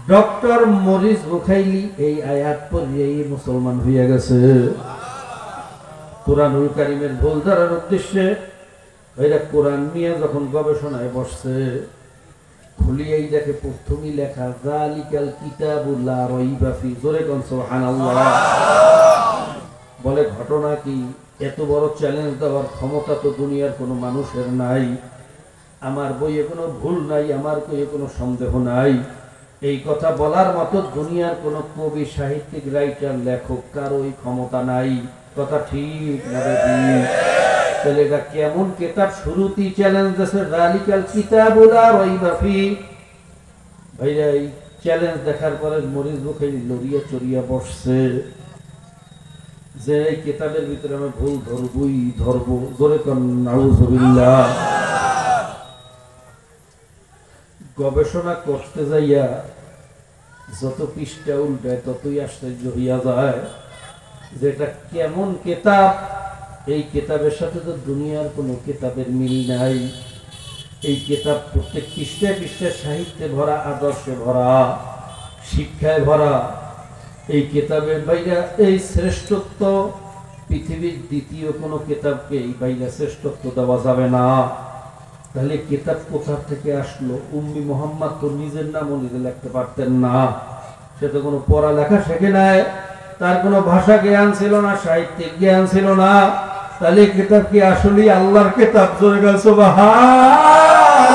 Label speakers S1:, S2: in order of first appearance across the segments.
S1: Doctor Morris Bucaille এই আয়াত পড়িয়েই মুসলমান হইয়া গেছে। কুরআনুল কারীমের ভুল ধরার উদ্দেশ্যে এরা কোরআন নিয়ে যখন গবেষণায় বসছে, খুলিয়েই দেখে প্রথমেই লেখা যালিকাল কিতাবুল লা রাইবা ফি। জোরে কোন সুবহানাল্লাহ। বলে ঘটনা কি, এত বড় চ্যালেঞ্জ দেওয়ার ক্ষমতা তো দুনিয়ার কোনো মানুষের নাই। আমার বইয়ে কোনো ভুল নাই, আমার বইয়ে কোনো সন্দেহ নাই, এই কথা বলার মতো দুনিয়ার কোনো কবি, সাহিত্যিক, রাইটার, লেখক কারোই ক্ষমতা নাই। কথা ঠিক না ঠিক? তাহলে এটা কেমন কিতাব? শুরুতেই চ্যালেঞ্জ দিয়েছে যালিকাল কিতাবুল লা রাইবা ফি। ভাইরা এই চ্যালেঞ্জ দেখার পরে মরিস বুখারী লড়িয়া চড়িয়া বসছে যে এই কিতাবের ভিতরে আমি ভুল ধরবই ধরবো। জোরে কোন নাউযুবিল্লাহ। গবেষণা করতে যাইয়া যত পৃষ্ঠা উল্টায় ততই আশ্চর্য হইয়া যায় যে এটা কেমন কিতাব। এই কিতাবের সাথে তো দুনিয়ার কোনো কিতাবের মিল নাই। এই কিতাব প্রত্যেক পৃষ্ঠায় পৃষ্ঠায় সাহিত্যে ভরা, আদর্শে ভরা, শিক্ষায় ভরা। এই কিতাবের বাইরে এই শ্রেষ্ঠত্ব পৃথিবীর দ্বিতীয় কোনো কিতাবকে এই বাইরে শ্রেষ্ঠত্ব দেওয়া যাবে না। তাহলে কিতাব কোথা থেকে আসলো? উম্মি মোহাম্মদ তো নিজের নামও নিজে লিখতে পারতেন না, সে তো কোনো পড়ালেখা শেখে নাই, তার কোনো ভাষা জ্ঞান ছিল না, সাহিত্যিক জ্ঞান ছিল না। তাহলে কিতাব কি আসলে আল্লাহর কিতাব? জোরে বল সুবহানাল্লাহ।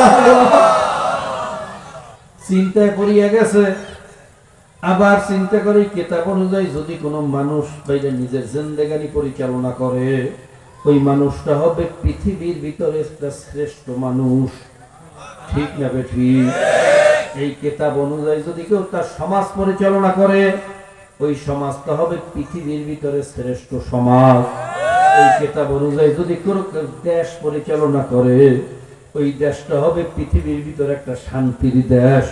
S1: চিন্তায় পড়িয়া গেছে। আবার চিন্তা করে কিতাব অনুযায়ী যদি কোনো মানুষ বাইরে নিজের জিন্দেগানি পরিচালনা করে, ওই মানুষটা হবে পৃথিবীর ভিতরে একটা শ্রেষ্ঠ মানুষ। ঠিক না বেঠিক? এই কিতাব অনুযায়ী যদি কেউ তার সমাজ পরিচালনা করে, ওই সমাজটা হবে পৃথিবীর ভিতরে শ্রেষ্ঠ সমাজ। এই কিতাব অনুযায়ী যদি কেউ দেশ পরিচালনা করে, ওই দেশটা হবে পৃথিবীর ভিতরে একটা শান্তির দেশ।